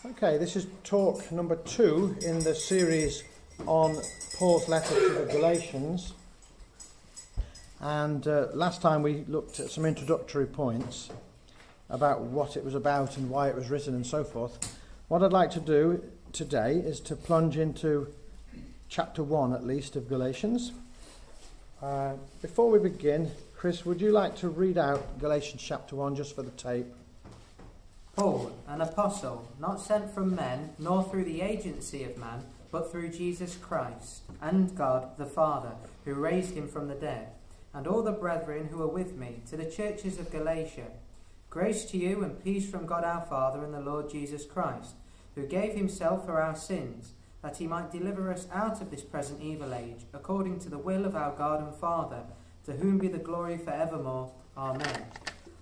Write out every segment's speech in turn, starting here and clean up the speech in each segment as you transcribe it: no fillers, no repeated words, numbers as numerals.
Okay, this is talk number 2 in the series on Paul's letter to the Galatians. And last time we looked at some introductory points about what it was about and why it was written and so forth. What I'd like to do today is to plunge into chapter 1 at least of Galatians. Before we begin, Chris, would you like to read out Galatians chapter 1 just for the tape? Paul, an apostle, not sent from men, nor through the agency of man, but through Jesus Christ, and God the Father, who raised him from the dead, and all the brethren who are with me, to the churches of Galatia. Grace to you and peace from God our Father and the Lord Jesus Christ, who gave himself for our sins, that he might deliver us out of this present evil age, according to the will of our God and Father, to whom be the glory for evermore. Amen.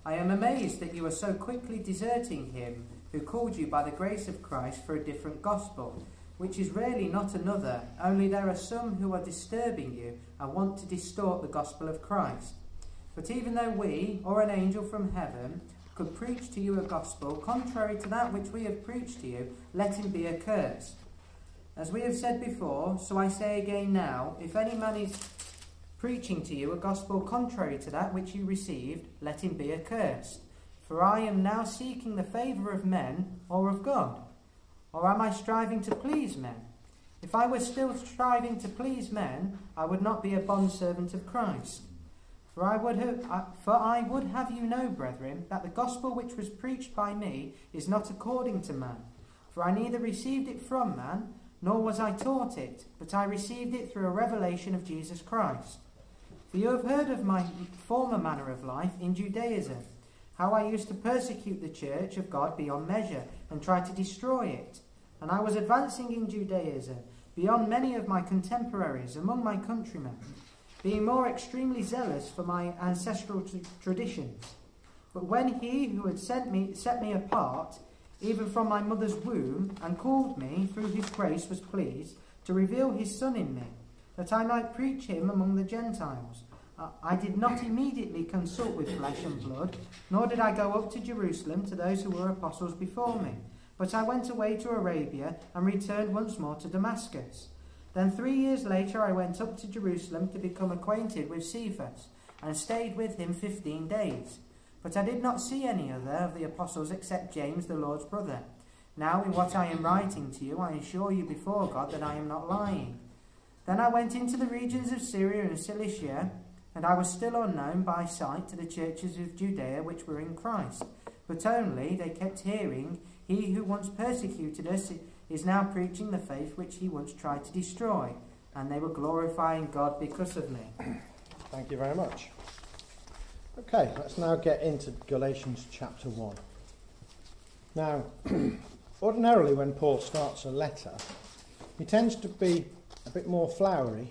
I am amazed that you are so quickly deserting him who called you by the grace of Christ for a different gospel, which is really not another, only there are some who are disturbing you and want to distort the gospel of Christ. But even though we, or an angel from heaven, could preach to you a gospel contrary to that which we have preached to you, let him be accursed. As we have said before, so I say again now, if any man is preaching to you a gospel contrary to that which you received, let him be accursed. For I am now seeking the favour of men or of God. Or am I striving to please men? If I were still striving to please men, I would not be a bondservant of Christ. For I would have you know, brethren, that the gospel which was preached by me is not according to man. For I neither received it from man, nor was I taught it, but I received it through a revelation of Jesus Christ. For you have heard of my former manner of life in Judaism, how I used to persecute the church of God beyond measure, and try to destroy it. And I was advancing in Judaism, beyond many of my contemporaries among my countrymen, being more extremely zealous for my ancestral traditions. But when he who had set me apart, even from my mother's womb, and called me through his grace, was pleased to reveal his Son in me, that I might preach him among the Gentiles. I did not immediately consult with flesh and blood, nor did I go up to Jerusalem to those who were apostles before me, but I went away to Arabia and returned once more to Damascus. Then 3 years later I went up to Jerusalem to become acquainted with Cephas, and stayed with him 15 days. But I did not see any other of the apostles except James, the Lord's brother. Now in what I am writing to you, I assure you before God that I am not lying. Then I went into the regions of Syria and Cilicia, and I was still unknown by sight to the churches of Judea which were in Christ. But only they kept hearing, he who once persecuted us is now preaching the faith which he once tried to destroy. And they were glorifying God because of me. Thank you very much. Okay, let's now get into Galatians chapter 1. Now, ordinarily when Paul starts a letter, he tends to be a bit more flowery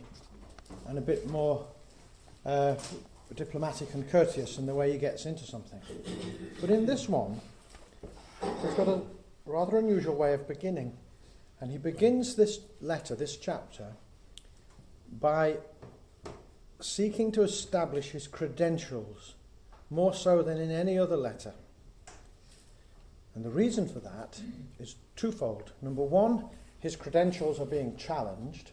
and a bit more diplomatic and courteous in the way he gets into something. But in this one, he's got a rather unusual way of beginning. And he begins this letter, this chapter, by seeking to establish his credentials more so than in any other letter. And the reason for that is twofold. Number one, his credentials are being challenged.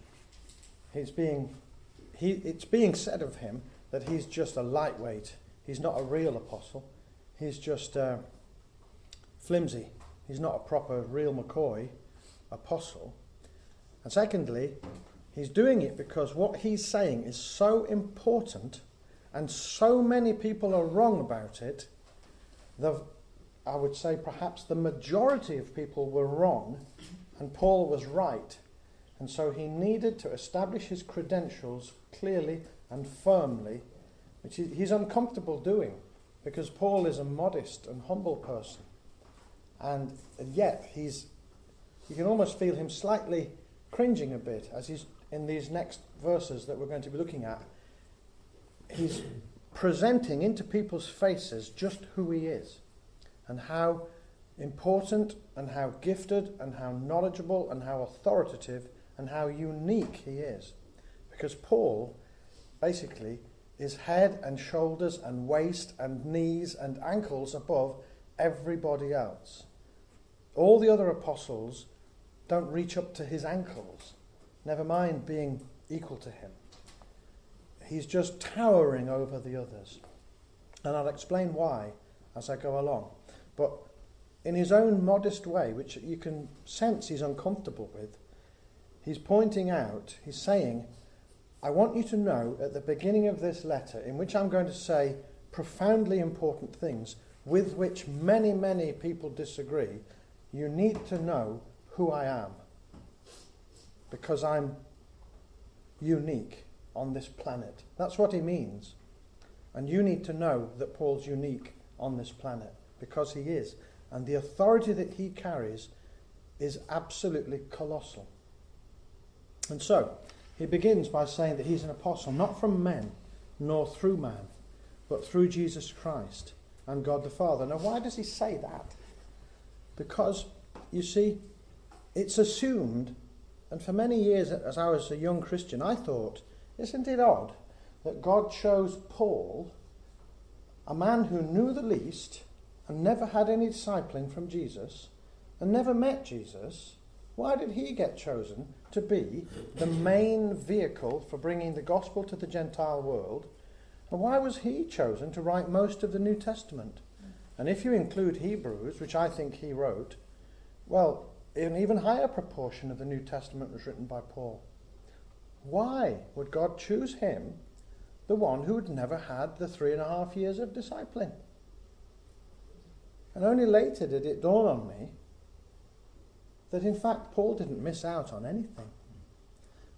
It's being said of him that he's just a lightweight. He's not a real apostle. He's just flimsy. He's not a proper, real McCoy apostle. And secondly, he's doing it because what he's saying is so important and so many people are wrong about it. I would say perhaps the majority of people were wrong and Paul was right. And so he needed to establish his credentials clearly and firmly, which he's uncomfortable doing because Paul is a modest and humble person. And yet you can almost feel him slightly cringing a bit as he's in these next verses that we're going to be looking at. He's presenting into people's faces just who he is and how important and how gifted and how knowledgeable and how authoritative and how unique he is. Because Paul basically is head and shoulders and waist and knees and ankles above everybody else. all the other apostles don't reach up to his ankles, never mind being equal to him. He's just towering over the others. And I'll explain why as I go along. But in his own modest way, which you can sense he's uncomfortable with, he's pointing out, he's saying, I want you to know at the beginning of this letter, in which I'm going to say profoundly important things with which many, many people disagree, you need to know who I am. Because I'm unique on this planet. That's what he means. And you need to know that Paul's unique on this planet, because he is. And the authority that he carries is absolutely colossal. And so, he begins by saying that he's an apostle, not from men, nor through man, but through Jesus Christ and God the Father. Now, why does he say that? Because, you see, it's assumed, and for many years as I was a young Christian, I thought, isn't it odd that God chose Paul, a man who knew the least and never had any discipling from Jesus and never met Jesus? Why did he get chosen to be the main vehicle for bringing the gospel to the Gentile world? And why was he chosen to write most of the New Testament? And if you include Hebrews, which I think he wrote, well, an even higher proportion of the New Testament was written by Paul. Why would God choose him, the one who had never had the 3.5 years of discipling? And only later did it dawn on me that in fact Paul didn't miss out on anything.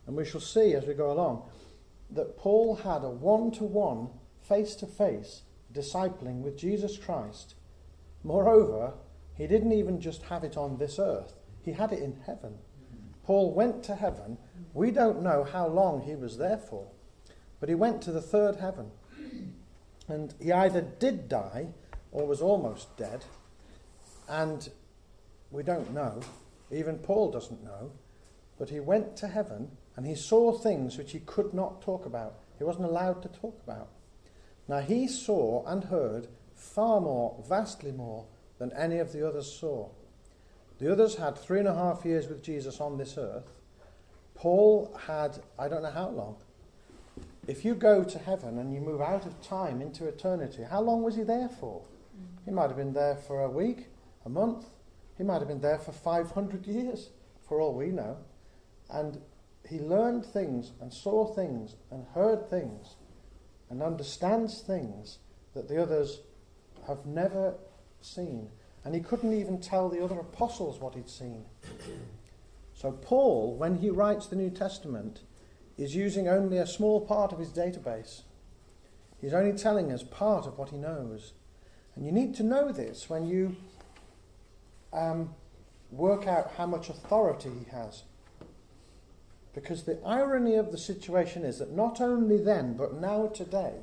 And we shall see as we go along that Paul had a one-to-one, face-to-face discipling with Jesus Christ. Moreover, he didn't even just have it on this earth, he had it in heaven. Paul went to heaven. We don't know how long he was there for, but he went to the third heaven. And he either did die or was almost dead, and we don't know. Even Paul doesn't know. But he went to heaven and he saw things which he could not talk about. He wasn't allowed to talk about. Now he saw and heard far more, vastly more, than any of the others saw. The others had 3.5 years with Jesus on this earth. Paul had, I don't know how long. If you go to heaven and you move out of time into eternity, how long was he there for? He might have been there for a week, a month. He might have been there for 500 years, for all we know. And he learned things and saw things and heard things and understands things that the others have never seen. And he couldn't even tell the other apostles what he'd seen. So Paul, when he writes the New Testament, is using only a small part of his database. He's only telling us part of what he knows. And you need to know this when you work out how much authority he has. Because the irony of the situation is that not only then, but now today,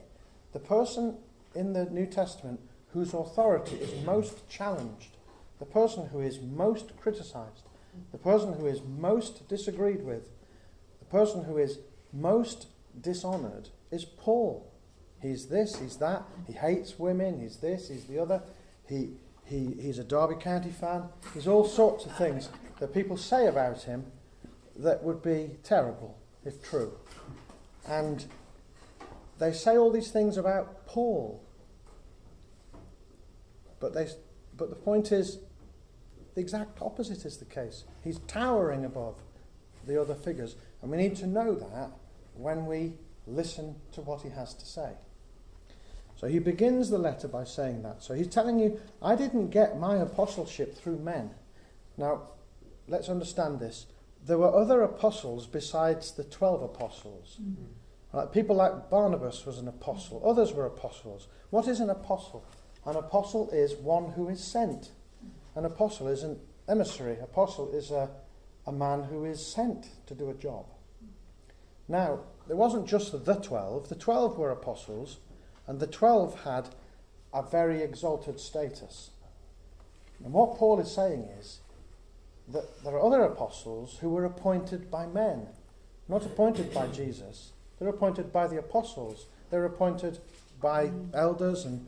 the person in the New Testament whose authority is most challenged, the person who is most criticized, the person who is most disagreed with, the person who is most dishonored is Paul. He's this, he's that, he hates women, he's this, he's the other, he's a Derby County fan, he's all sorts of things that people say about him that would be terrible if true. And they say all these things about Paul. But the point is, the exact opposite is the case. He's towering above the other figures. And we need to know that when we listen to what he has to say. So he begins the letter by saying that. So he's telling you, I didn't get my apostleship through men. Now, let's understand this. There were other apostles besides the 12 apostles. People like Barnabas was an apostle. Others were apostles. What is an apostle? An apostle is one who is sent. An apostle is an emissary. Apostle is a man who is sent to do a job. Now, there wasn't just the 12. The 12 were apostles, and the 12 had a very exalted status. And what Paul is saying is that there are other apostles who were appointed by men, not appointed by Jesus. They're appointed by the apostles. They're appointed by elders and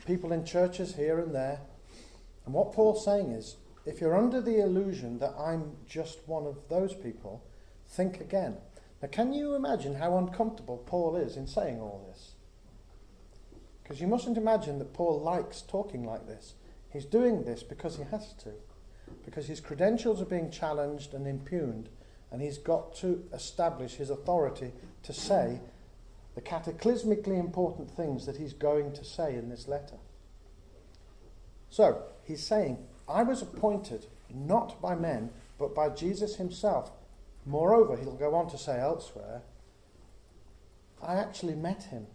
people in churches here and there. And what Paul's saying is, if you're under the illusion that I'm just one of those people, think again. Now, can you imagine how uncomfortable Paul is in saying all this? Because you mustn't imagine that Paul likes talking like this. He's doing this because he has to, because his credentials are being challenged and impugned, and he's got to establish his authority to say the cataclysmically important things that he's going to say in this letter. So, he's saying, I was appointed not by men, but by Jesus himself. Moreover, he'll go on to say elsewhere, I actually met him.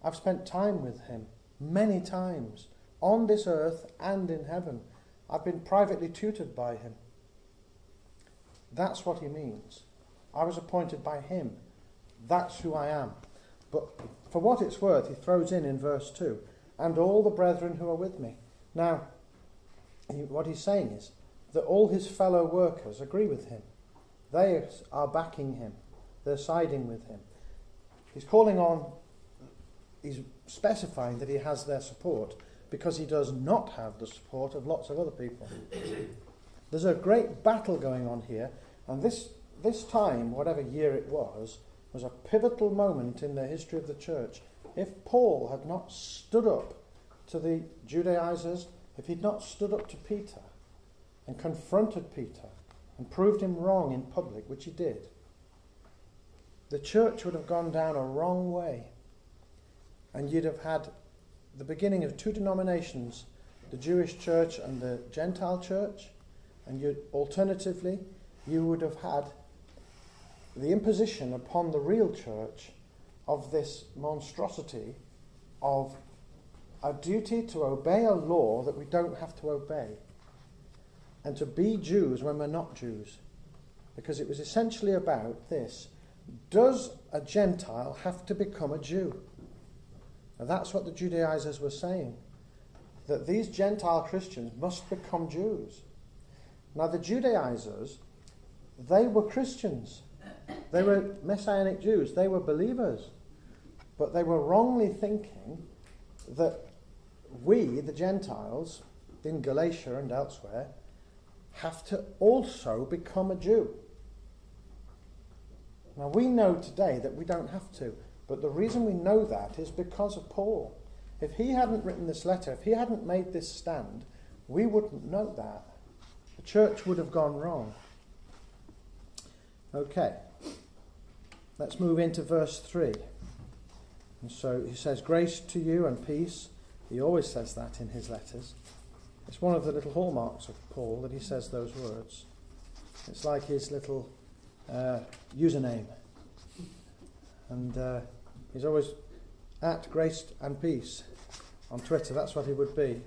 I've spent time with him many times, on this earth and in heaven. I've been privately tutored by him. That's what he means. I was appointed by him. That's who I am. But for what it's worth, he throws in verse 2, and all the brethren who are with me. Now, what he's saying is that all his fellow workers agree with him. They are backing him. They're siding with him. He's specifying that he has their support because he does not have the support of lots of other people. There's a great battle going on here, and this time, whatever year it was a pivotal moment in the history of the church. If Paul had not stood up to the Judaizers, if he'd not stood up to Peter and confronted Peter and proved him wrong in public, which he did, the church would have gone down a wrong way. And you'd have had the beginning of two denominations, the Jewish church and the Gentile church, and alternatively, you would have had the imposition upon the real church of this monstrosity of a duty to obey a law that we don't have to obey, and to be Jews when we're not Jews. Because it was essentially about this: does a Gentile have to become a Jew? Now that's what the Judaizers were saying, that these Gentile Christians must become Jews. Now the Judaizers, they were Christians. They were Messianic Jews. They were believers. But they were wrongly thinking that we, the Gentiles, in Galatia and elsewhere, have to also become a Jew. Now we know today that we don't have to, but the reason we know that is because of Paul. If he hadn't written this letter, if he hadn't made this stand, we wouldn't know that. The church would have gone wrong. Okay, let's move into verse 3. And so he says, grace to you and peace. He always says that in his letters. It's one of the little hallmarks of Paul that he says those words. It's like his little username. And he's always at grace and peace on Twitter. That's what he would be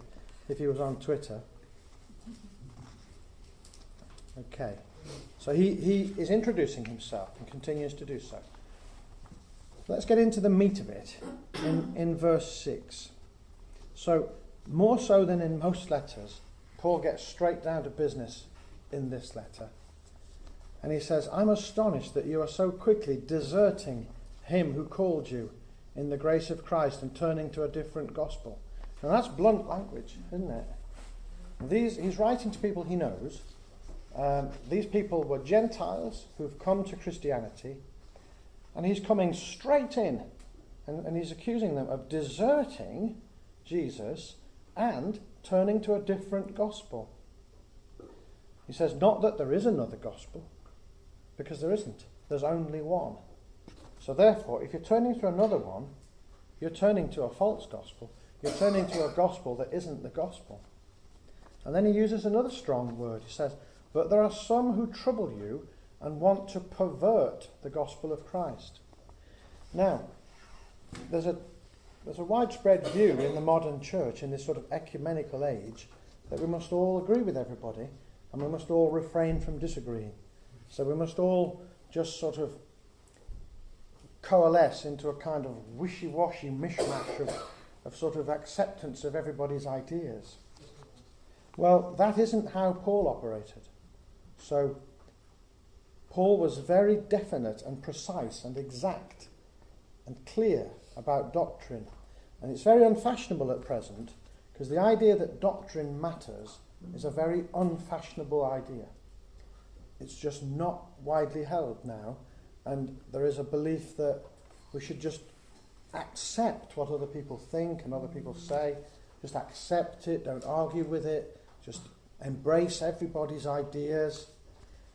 if he was on Twitter. Okay. So he is introducing himself and continues to do so. Let's get into the meat of it in verse 6. So, more so than in most letters, Paul gets straight down to business in this letter. And he says, I'm astonished that you are so quickly deserting him who called you in the grace of Christ and turning to a different gospel. Now that's blunt language, isn't it? He's writing to people he knows. These people were Gentiles who've come to Christianity, and he's coming straight in and he's accusing them of deserting Jesus and turning to a different gospel. He says not that there is another gospel, because there isn't. There's only one. So therefore, if you're turning to another one, you're turning to a false gospel. You're turning to a gospel that isn't the gospel. And then he uses another strong word. He says, but there are some who trouble you and want to pervert the gospel of Christ. Now, there's a widespread view in the modern church, in this sort of ecumenical age, that we must all agree with everybody and we must all refrain from disagreeing. So we must all just sort of coalesce into a kind of wishy-washy mishmash of sort of acceptance of everybody's ideas. Well, that isn't how Paul operated. So Paul was very definite and precise and exact and clear about doctrine. And it's very unfashionable at present, because the idea that doctrine matters is a very unfashionable idea. It's just not widely held now, and there is a belief that we should just accept what other people think and other people say, just accept it, don't argue with it, just embrace everybody's ideas,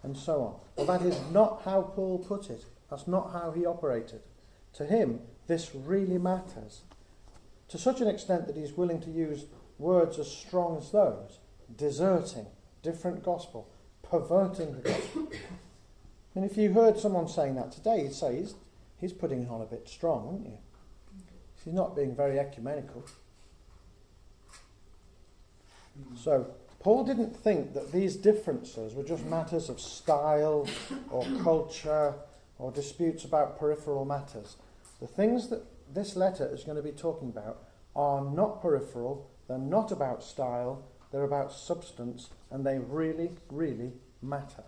and so on. Well, that is not how Paul put it. That's not how he operated. To him, this really matters, to such an extent that he's willing to use words as strong as those: deserting, different gospel, perverting the gospel. And if you heard someone saying that today, you'd say he's putting it on a bit strong, wouldn't you? He's not being very ecumenical. So Paul didn't think that these differences were just matters of style or culture or disputes about peripheral matters. The things that this letter is going to be talking about are not peripheral, they're not about style, they're about substance, and they really, really matter.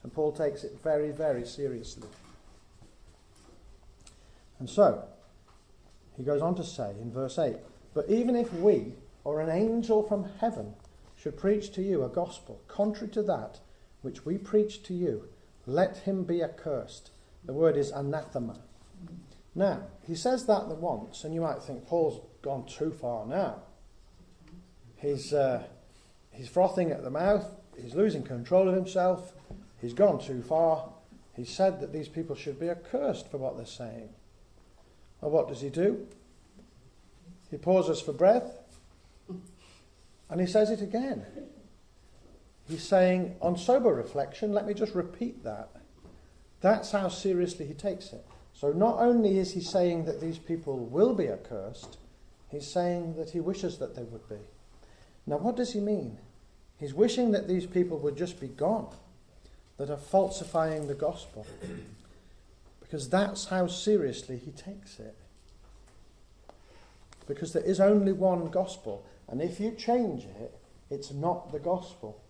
And Paul takes it very, very seriously. And so, he goes on to say in verse 8, "But even if we, or an angel from heaven, should preach to you a gospel contrary to that which we preach to you, let him be accursed." The word is anathema. Now, he says that once, and you might think Paul's gone too far now. He's frothing at the mouth, he's losing control of himself, he's gone too far. He said that these people should be accursed for what they're saying. Well, what does he do? He pauses for breath, and he says it again. He's saying, on sober reflection, let me just repeat that. That's how seriously he takes it. So not only is he saying that these people will be accursed, he's saying that he wishes that they would be. Now, what does he mean? He's wishing that these people would just be gone, that are falsifying the gospel, because that's how seriously he takes it. Because there is only one gospel, and if you change it, it's not the gospel.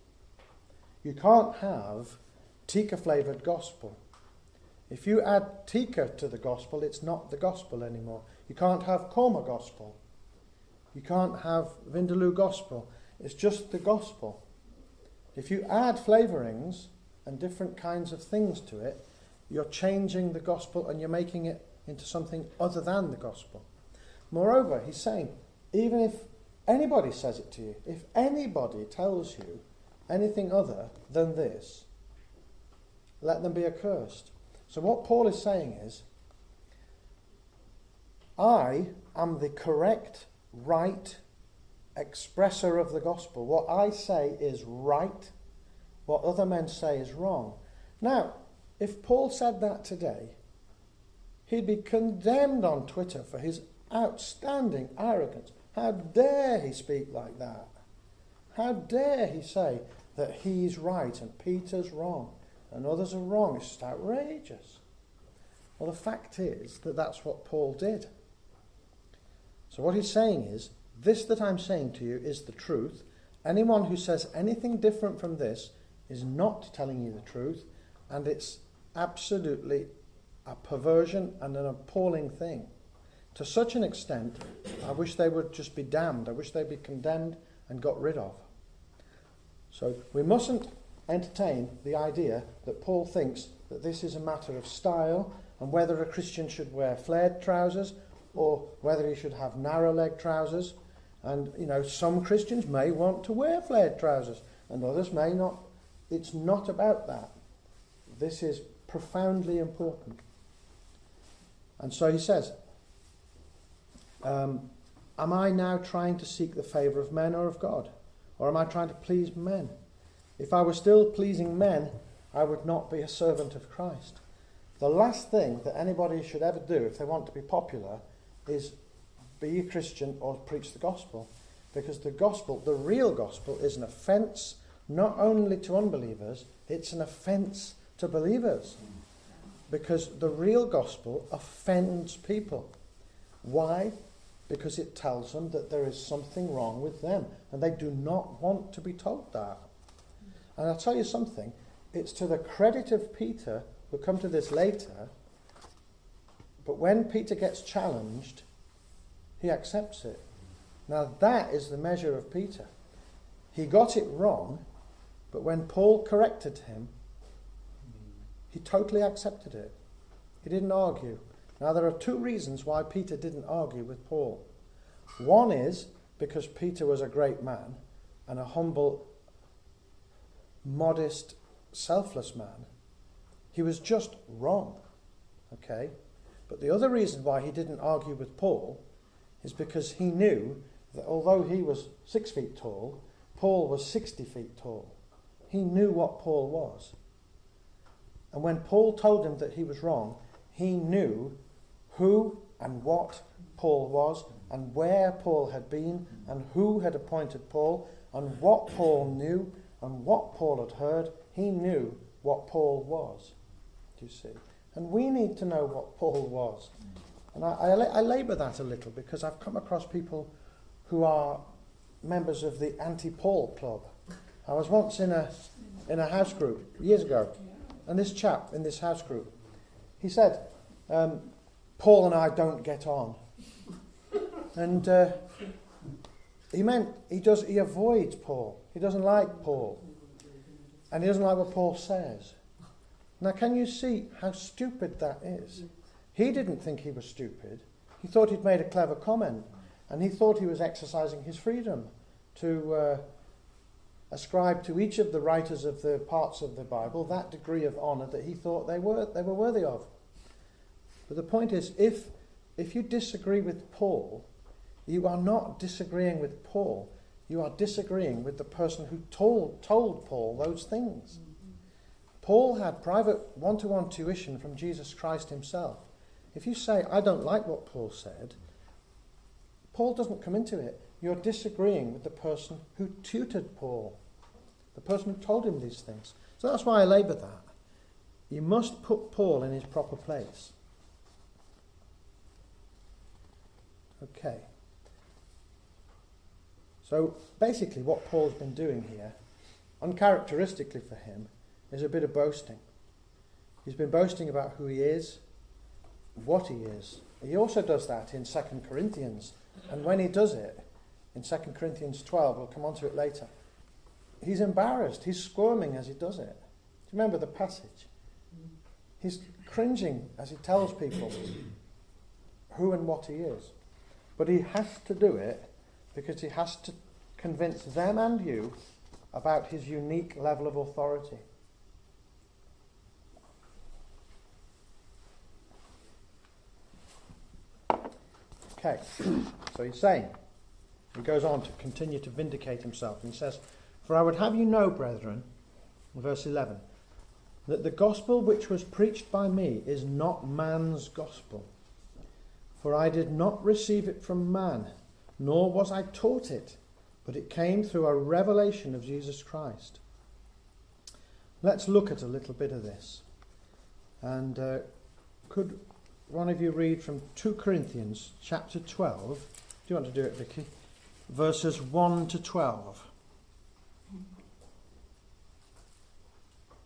You can't have tikka-flavoured gospel. If you add tikka to the gospel, it's not the gospel anymore. You can't have korma gospel. You can't have vindaloo gospel. It's just the gospel. If you add flavourings and different kinds of things to it, you're changing the gospel and you're making it into something other than the gospel. Moreover, he's saying, even if anybody says it to you, if anybody tells you anything other than this, let them be accursed. So what Paul is saying is, I am the correct, right expresser of the gospel. What I say is right. What other men say is wrong. Now, if Paul said that today, he'd be condemned on Twitter for his outstanding arrogance. How dare he speak like that? How dare he say that he's right and Peter's wrong and others are wrong? It's just outrageous. Well, the fact is that that's what Paul did. So what he's saying is, this that I'm saying to you is the truth. Anyone who says anything different from this is not telling you the truth, and it's absolutely a perversion and an appalling thing. To such an extent, I wish they would just be damned. I wish they'd be condemned and got rid of. So we mustn't entertain the idea that Paul thinks that this is a matter of style and whether a Christian should wear flared trousers or whether he should have narrow leg trousers. And, some Christians may want to wear flared trousers and others may not. It's not about that. This is profoundly important. And so he says, am I now trying to seek the favour of men or of God? Or am I trying to please men? If I were still pleasing men, I would not be a servant of Christ. The last thing that anybody should ever do if they want to be popular is be a Christian or preach the gospel. Because the gospel, the real gospel, is an offence not only to unbelievers, it's an offence to believers. Because the real gospel offends people. Why? Because it tells them that there is something wrong with them, and they do not want to be told that. And I'll tell you something, it's to the credit of Peter, we'll come to this later, but when Peter gets challenged, he accepts it. Now that is the measure of Peter. He got it wrong, but when Paul corrected him, he totally accepted it. He didn't argue. Now, there are two reasons why Peter didn't argue with Paul. One is because Peter was a great man and a humble, modest, selfless man. He was just wrong, okay? But the other reason why he didn't argue with Paul is because he knew that although he was 6 feet tall, Paul was 60 feet tall. He knew what Paul was. And when Paul told him that he was wrong, he knew who and what Paul was, and where Paul had been, and who had appointed Paul, and what Paul knew, and what Paul had heard. He knew what Paul was, do you see? And we need to know what Paul was. And I labour that a little because I've come across people who are members of the anti-Paul club. I was once in a house group years ago, and this chap in this house group, he said, Paul and I don't get on. And he meant he avoids Paul. He doesn't like Paul. And he doesn't like what Paul says. Now, can you see how stupid that is? He didn't think he was stupid. He thought he'd made a clever comment. And he thought he was exercising his freedom to ascribe to each of the writers of the parts of the Bible that degree of honour that he thought they were worthy of. But the point is, if you disagree with Paul, you are not disagreeing with Paul. You are disagreeing with the person who told Paul those things. Mm-hmm. Paul had private one-to-one tuition from Jesus Christ himself. If you say, I don't like what Paul said, Paul doesn't come into it. You're disagreeing with the person who tutored Paul, the person who told him these things. So that's why I labour that. You must put Paul in his proper place. Okay. So basically what Paul's been doing here, uncharacteristically for him, is a bit of boasting. He's been boasting about who he is, what he is. He also does that in 2 Corinthians. And when he does it, in 2 Corinthians 12, we'll come on to it later, he's embarrassed. He's squirming as he does it. Do you remember the passage? He's cringing as he tells people who and what he is. But he has to do it because he has to convince them and you about his unique level of authority. Okay, so he's saying, he goes on to continue to vindicate himself, and he says, For I would have you know, brethren, verse 11, that the gospel which was preached by me is not man's gospel. For I did not receive it from man, nor was I taught it, but it came through a revelation of Jesus Christ. Let's look at a little bit of this. And could one of you read from 2 Corinthians chapter 12? Do you want to do it, Vicky? Verses 1 to 12.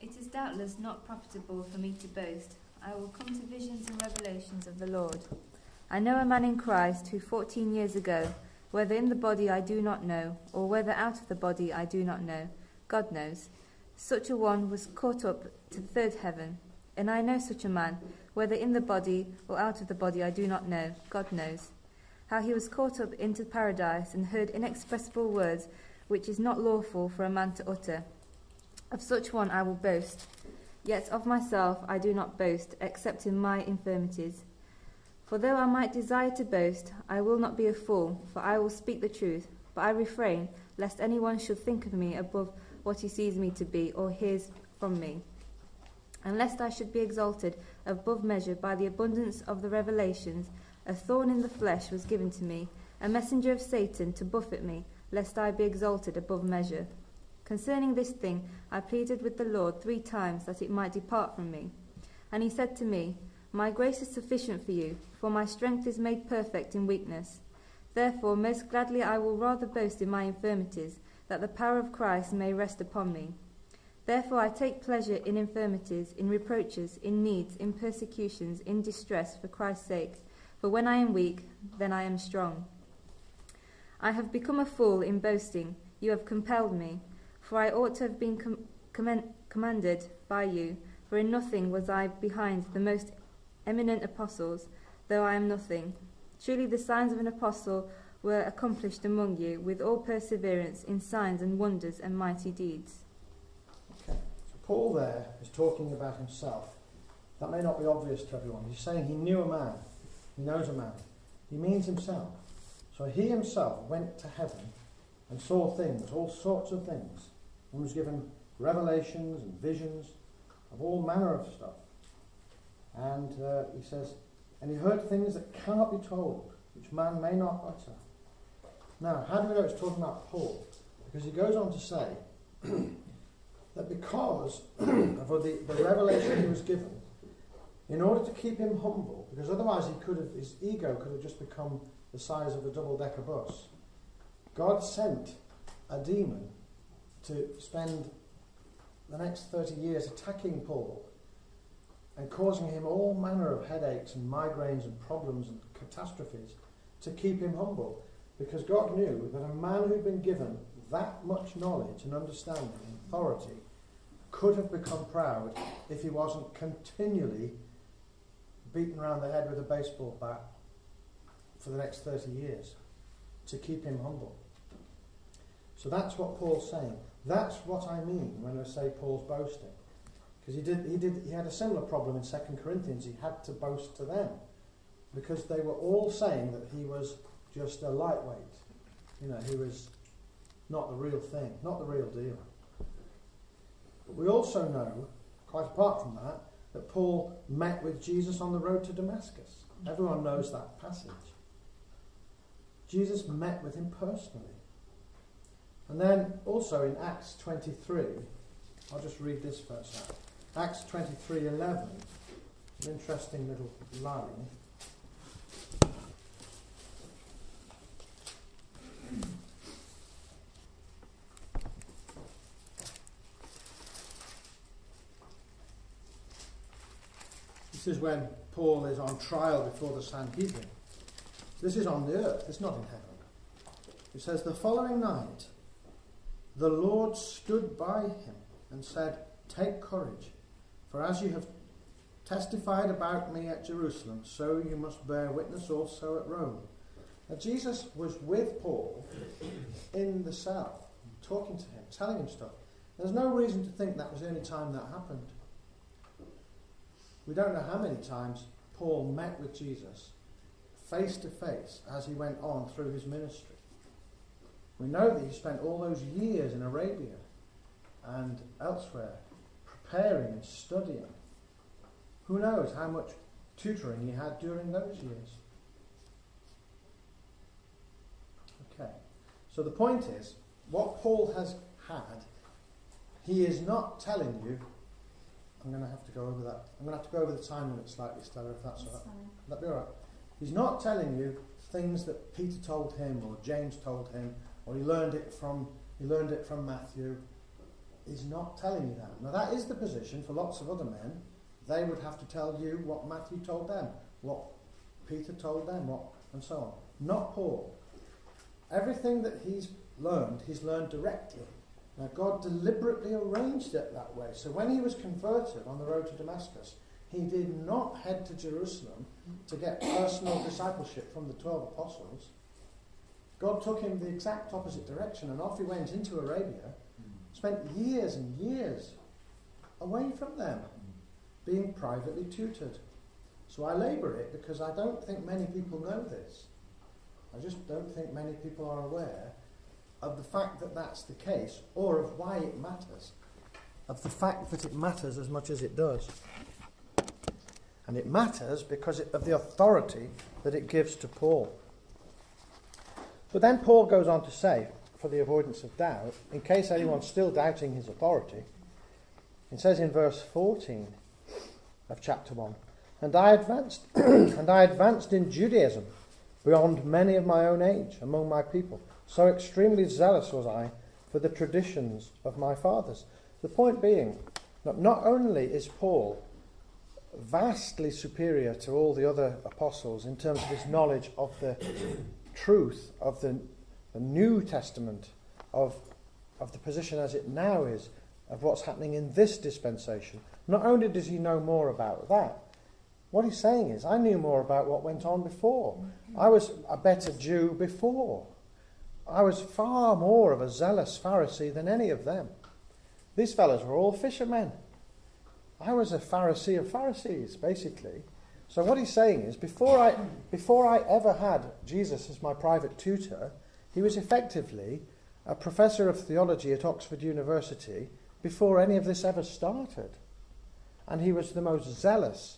It is doubtless not profitable for me to boast. I will come to visions and revelations of the Lord. I know a man in Christ who 14 years ago, whether in the body I do not know, or whether out of the body I do not know, God knows, such a one was caught up to the third heaven. And I know such a man, whether in the body or out of the body I do not know, God knows, how he was caught up into paradise and heard inexpressible words which is not lawful for a man to utter. Of such one I will boast. Yet of myself I do not boast, except in my infirmities. For though I might desire to boast, I will not be a fool, for I will speak the truth. But I refrain, lest anyone should think of me above what he sees me to be, or hears from me. And lest I should be exalted above measure by the abundance of the revelations, a thorn in the flesh was given to me, a messenger of Satan to buffet me, lest I be exalted above measure. Concerning this thing I pleaded with the Lord 3 times that it might depart from me. And he said to me, My grace is sufficient for you, for my strength is made perfect in weakness. Therefore most gladly I will rather boast in my infirmities, that the power of Christ may rest upon me. Therefore I take pleasure in infirmities, in reproaches, in needs, in persecutions, in distress, for Christ's sake. For when I am weak, then I am strong. I have become a fool in boasting. you have compelled me, for I ought to have been commanded by you, for in nothing was I behind the most eminent apostles, though I am nothing. Truly the signs of an apostle were accomplished among you, with all perseverance in signs and wonders and mighty deeds. Okay, so Paul there is talking about himself. That may not be obvious to everyone. He's saying he knew a man. He knows a man. He means himself. So he himself went to heaven and saw things, all sorts of things, and was given revelations and visions of all manner of stuff. And he says, and he heard things that cannot be told, which man may not utter. Now, how do we know it's talking about Paul? Because he goes on to say that because of the revelation he was given, in order to keep him humble, because otherwise his ego could have just become the size of a double-decker bus, God sent a demon to spend the next 30 years attacking Paul and causing him all manner of headaches and migraines and problems and catastrophes to keep him humble. Because God knew that a man who'd been given that much knowledge and understanding and authority could have become proud if he wasn't continually beaten around the head with a baseball bat for the next 30 years to keep him humble. So that's what Paul's saying. That's what I mean when I say Paul's boasting. Because he had a similar problem in 2 Corinthians. He had to boast to them because they were all saying that he was just a lightweight. He was not the real thing, not the real deal. But we also know, quite apart from that Paul met with Jesus on the road to Damascus. Everyone knows that passage. Jesus met with him personally. And then also in Acts 23, I'll just read this verse out. Acts 23:11, an interesting little line. This is when Paul is on trial before the Sanhedrin. This is on the earth, it's not in heaven. It says, the following night, the Lord stood by him and said, take courage, for as you have testified about me at Jerusalem, so you must bear witness also at Rome. Now Jesus was with Paul in the cell, talking to him, telling him stuff. There's no reason to think that was the only time that happened. We don't know how many times Paul met with Jesus face to face as he went on through his ministry. We know that he spent all those years in Arabia and elsewhere preparing and studying. Who knows how much tutoring he had during those years. Okay, so the point is, what Paul has had, he is not telling you. I'm going to have to go over that. I'm going to have to go over the time limit slightly, Stella, if that's all right. Would that be all right? He's not telling you things that Peter told him or James told him or he learned it from Matthew. He's not telling you that. Now that is the position for lots of other men. They would have to tell you what Matthew told them, what Peter told them, and so on. Not Paul. Everything that he's learned directly. Now God deliberately arranged it that way. So when he was converted on the road to Damascus, he did not head to Jerusalem to get personal discipleship from the 12 apostles. God took him the exact opposite direction, and off he went into Arabia, spent years and years away from them, being privately tutored. So I labour it because I don't think many people know this. I just don't think many people are aware of the fact that that's the case, or of why it matters, of the fact that it matters as much as it does. And it matters because of the authority that it gives to Paul. But then Paul goes on to say, for the avoidance of doubt, in case anyone's still doubting his authority, it says in verse 14 of chapter 1, and I advanced in Judaism beyond many of my own age among my people. So extremely zealous was I for the traditions of my fathers. The point being, that not only is Paul vastly superior to all the other apostles in terms of his knowledge of the truth of the New Testament, of of the position as it now is, of what's happening in this dispensation. Not only does he know more about that, what he's saying is, I knew more about what went on before. I was a better Jew before. I was far more of a zealous Pharisee than any of them. These fellows were all fishermen. I was a Pharisee of Pharisees, basically. So what he's saying is, before I ever had Jesus as my private tutor, he was effectively a professor of theology at Oxford University before any of this ever started. And he was the most zealous,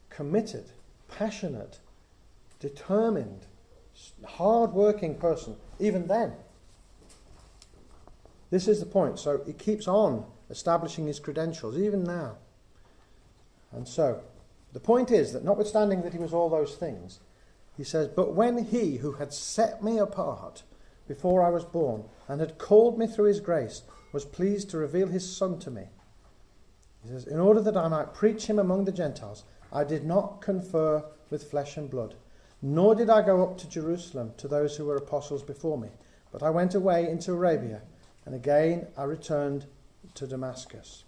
committed, passionate, determined, hard-working person, even then. This is the point. So he keeps on establishing his credentials, even now. And so, the point is that notwithstanding that he was all those things, he says, but when he who had set me apart before I was born and had called me through his grace was pleased to reveal his Son to me. He says, in order that I might preach him among the Gentiles, I did not confer with flesh and blood, nor did I go up to Jerusalem to those who were apostles before me, but I went away into Arabia, and again I returned to Damascus.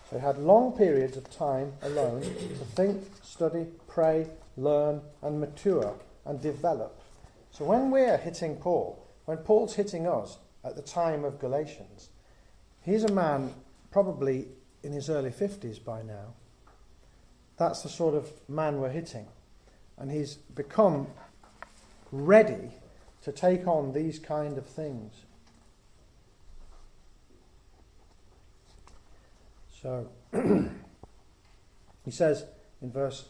So he had long periods of time alone to think, study, pray, learn, and mature, and develop. So when we're hitting Paul, when Paul's hitting us at the time of Galatians, he's a man probably in his early 50s by now. That's the sort of man we're hitting. And he's become ready to take on these kind of things. So, he says in verse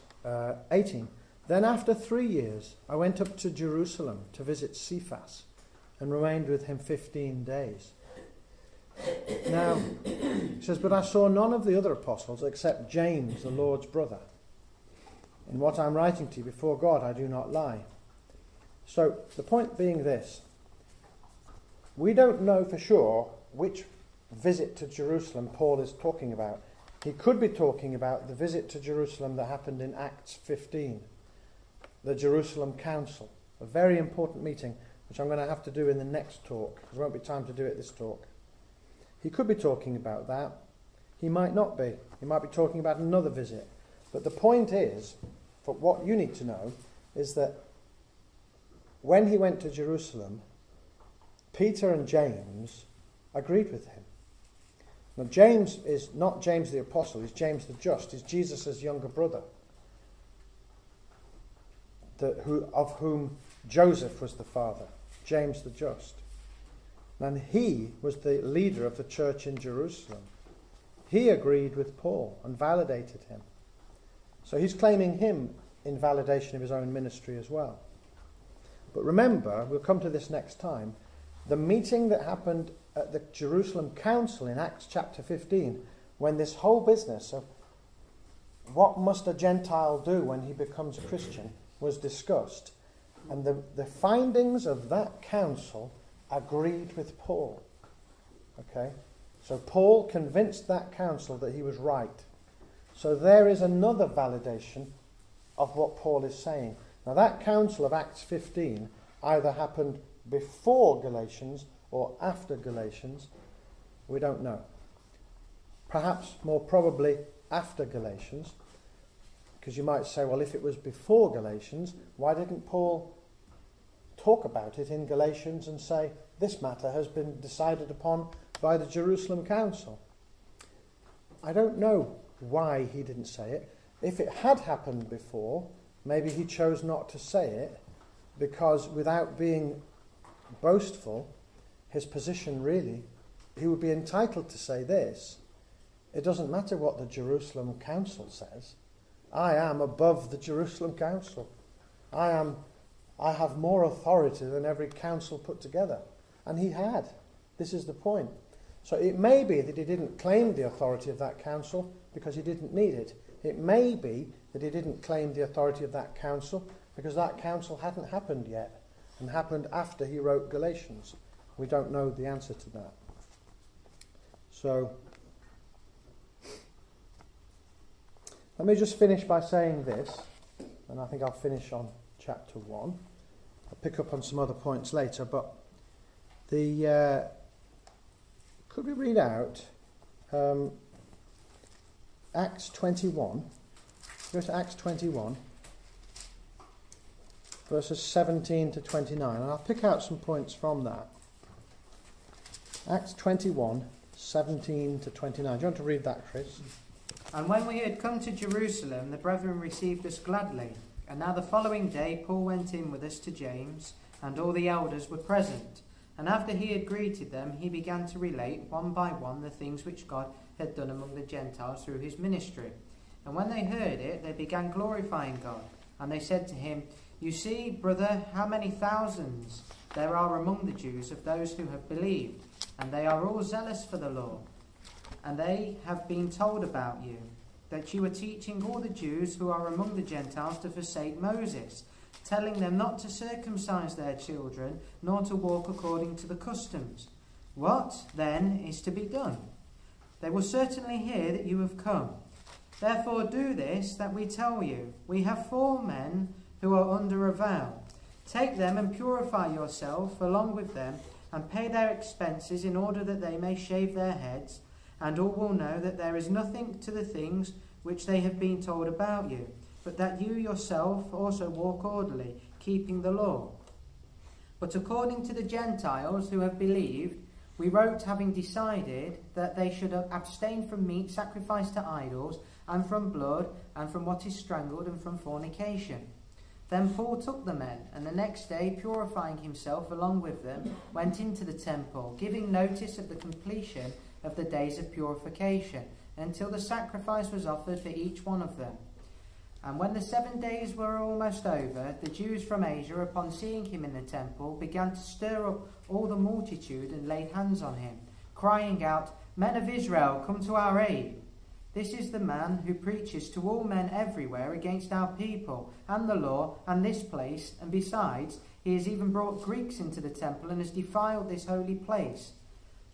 18, then after 3 years I went up to Jerusalem to visit Cephas and remained with him 15 days. Now, he says, but I saw none of the other apostles except James, the Lord's brother. In what I'm writing to you before God, I do not lie. So, the point being this. We don't know for sure which visit to Jerusalem Paul is talking about. He could be talking about the visit to Jerusalem that happened in Acts 15. The Jerusalem Council. A very important meeting, which I'm going to have to do in the next talk. There won't be time to do it this talk. He could be talking about that. He might not be. He might be talking about another visit. But the point is, for what you need to know, is that when he went to Jerusalem, Peter and James agreed with him. Now James is not James the Apostle, he's James the Just, he's Jesus' younger brother, of whom Joseph was the father, James the Just. And he was the leader of the church in Jerusalem. He agreed with Paul and validated him. So he's claiming him in validation of his own ministry as well. But remember, we'll come to this next time, the meeting that happened at the Jerusalem Council in Acts chapter 15, when this whole business of what must a Gentile do when he becomes a Christian was discussed. And the findings of that council agreed with Paul. Okay? So Paul convinced that council that he was right. So there is another validation of what Paul is saying. Now that council of Acts 15 either happened before Galatians or after Galatians. We don't know. Perhaps more probably after Galatians. Because you might say, well, if it was before Galatians, why didn't Paul talk about it in Galatians and say, this matter has been decided upon by the Jerusalem Council? I don't know why he didn't say it. If it had happened before, maybe he chose not to say it, because without being boastful, his position really, he would be entitled to say this: it doesn't matter what the Jerusalem Council says. I am above the Jerusalem Council. I have more authority than every council put together. And he had. This is the point. So it may be that he didn't claim the authority of that council because he didn't need it. It may be that he didn't claim the authority of that council because that council hadn't happened yet and happened after he wrote Galatians. We don't know the answer to that. So let me just finish by saying this, and I think I'll finish on chapter 1. I'll pick up on some other points later, but Could we read out Acts 21? Go to Acts 21, verses 17 to 29, and I'll pick out some points from that. Acts 21, 17 to 29. Do you want to read that, Chris? And when we had come to Jerusalem, the brethren received us gladly. And now the following day Paul went in with us to James, and all the elders were present. And after he had greeted them, he began to relate one by one the things which God had done among the Gentiles through his ministry. And when they heard it, they began glorifying God. And they said to him, "You see, brother, how many thousands there are among the Jews of those who have believed, and they are all zealous for the law. And they have been told about you, that you are teaching all the Jews who are among the Gentiles to forsake Moses, telling them not to circumcise their children, nor to walk according to the customs. What, then, is to be done? They will certainly hear that you have come. Therefore do this that we tell you. We have 4 men who are under a vow. Take them and purify yourself along with them, and pay their expenses in order that they may shave their heads, and all will know that there is nothing to the things which they have been told about you, but that you yourself also walk orderly, keeping the law. But according to the Gentiles who have believed, we wrote, having decided that they should abstain from meat sacrificed to idols, and from blood, and from what is strangled, and from fornication." Then Paul took the men, and the next day, purifying himself along with them, went into the temple, giving notice of the completion of the days of purification, until the sacrifice was offered for each one of them. And when the 7 days were almost over, the Jews from Asia, upon seeing him in the temple, began to stir up all the multitude and laid hands on him, crying out, "Men of Israel, come to our aid. This is the man who preaches to all men everywhere against our people and the law and this place, and besides, he has even brought Greeks into the temple and has defiled this holy place."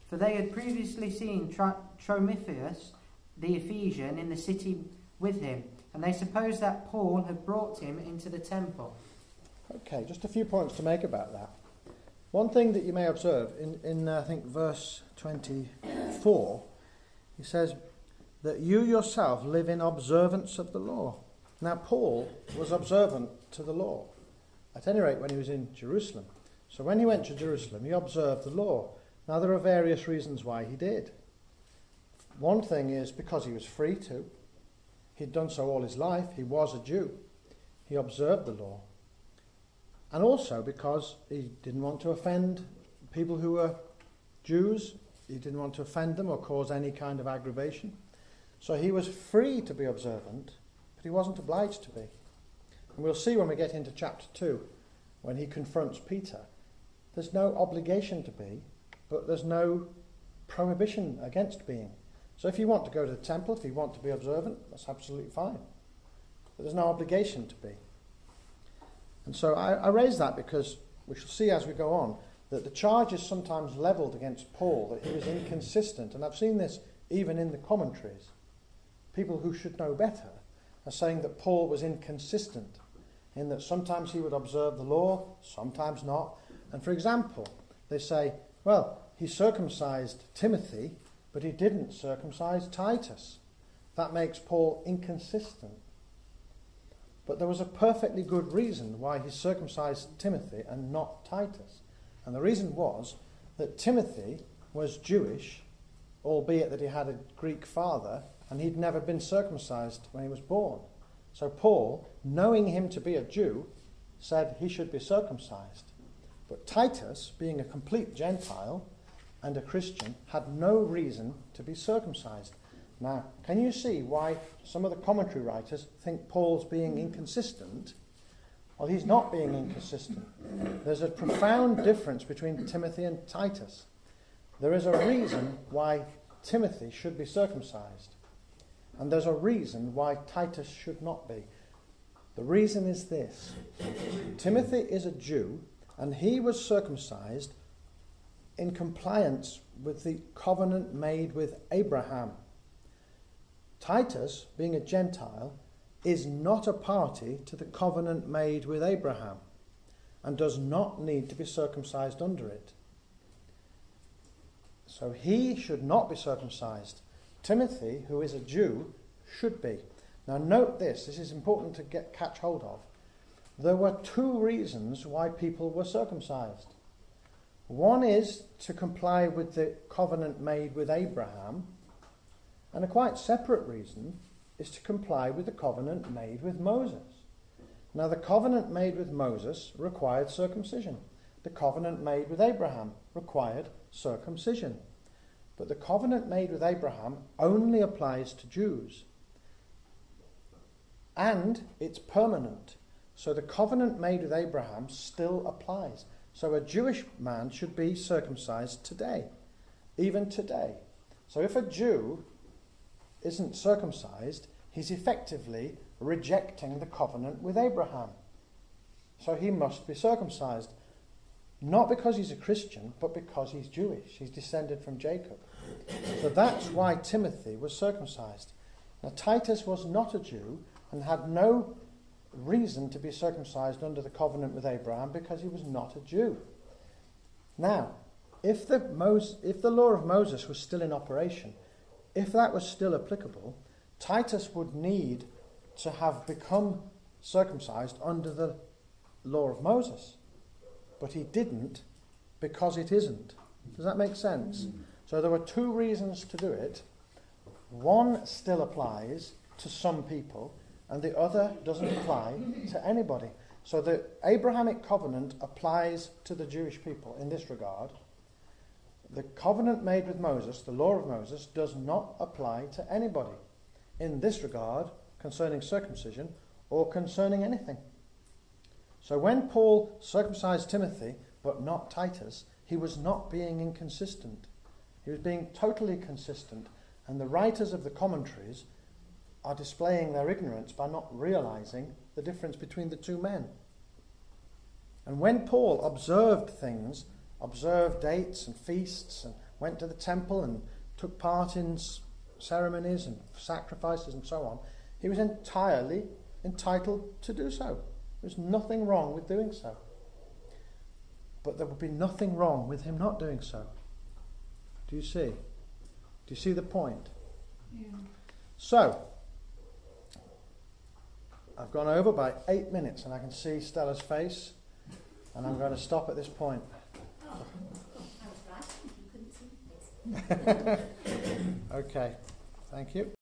For they had previously seen Trophimus, the Ephesian, in the city with him, and they supposed that Paul had brought him into the temple. Okay, just a few points to make about that. One thing that you may observe in I think, verse 24, he says that you yourself live in observance of the law. Now, Paul was observant to the law, at any rate when he was in Jerusalem. So when he went to Jerusalem, he observed the law. Now, there are various reasons why he did. One thing is because he was free to. He'd done so all his life. He was a Jew. He observed the law. And also because he didn't want to offend people who were Jews. He didn't want to offend them or cause any kind of aggravation. So he was free to be observant, but he wasn't obliged to be. And we'll see when we get into chapter 2, when he confronts Peter. There's no obligation to be, but there's no prohibition against being. So if you want to go to the temple, if you want to be observant, that's absolutely fine. But there's no obligation to be. And so I raise that because we shall see as we go on that the charge is sometimes levelled against Paul, that he was inconsistent. And I've seen this even in the commentaries. People who should know better are saying that Paul was inconsistent, in that sometimes he would observe the law, sometimes not. And for example, they say, well, he circumcised Timothy, but he didn't circumcise Titus. That makes Paul inconsistent. But there was a perfectly good reason why he circumcised Timothy and not Titus. And the reason was that Timothy was Jewish, albeit that he had a Greek father, and he'd never been circumcised when he was born. So Paul, knowing him to be a Jew, said he should be circumcised. But Titus, being a complete Gentile and a Christian, had no reason to be circumcised. Now, can you see why some of the commentary writers think Paul's being inconsistent? Well, he's not being inconsistent. There's a profound difference between Timothy and Titus. There is a reason why Timothy should be circumcised, and there's a reason why Titus should not be. The reason is this. Timothy is a Jew, and he was circumcised in compliance with the covenant made with Abraham. Titus, being a Gentile, is not a party to the covenant made with Abraham and does not need to be circumcised under it. So he should not be circumcised. Timothy, who is a Jew, should be. Now note this is important to catch hold of. There were two reasons why people were circumcised. One is to comply with the covenant made with Abraham, and a quite separate reason is to comply with the covenant made with Moses. Now the covenant made with Moses required circumcision. The covenant made with Abraham required circumcision. But the covenant made with Abraham only applies to Jews. And it's permanent. So the covenant made with Abraham still applies. So a Jewish man should be circumcised today, even today. So if a Jew isn't circumcised, he's effectively rejecting the covenant with Abraham. So he must be circumcised. Not because he's a Christian, but because he's Jewish. He's descended from Jacob. So that's why Timothy was circumcised. Now Titus was not a Jew and had no reason to be circumcised under the covenant with Abraham because he was not a Jew. Now, if the law of Moses was still in operation, if that was still applicable, Titus would need to have become circumcised under the law of Moses. But he didn't because it isn't. Does that make sense? So there were two reasons to do it. One still applies to some people, and the other doesn't apply to anybody. So the Abrahamic covenant applies to the Jewish people in this regard. The covenant made with Moses, the law of Moses, does not apply to anybody in this regard concerning circumcision or concerning anything. So when Paul circumcised Timothy, but not Titus, he was not being inconsistent. He was being totally consistent. And the writers of the commentaries are displaying their ignorance by not realizing the difference between the two men. And when Paul observed things, observed dates and feasts, and went to the temple and took part in ceremonies and sacrifices and so on, he was entirely entitled to do so. There's nothing wrong with doing so. But there would be nothing wrong with him not doing so. Do you see? Do you see the point? Yeah. So, I've gone over by 8 minutes and I can see Stella's face, and I'm going to stop at this point. Oh, I was right. You couldn't see the face. Okay, thank you.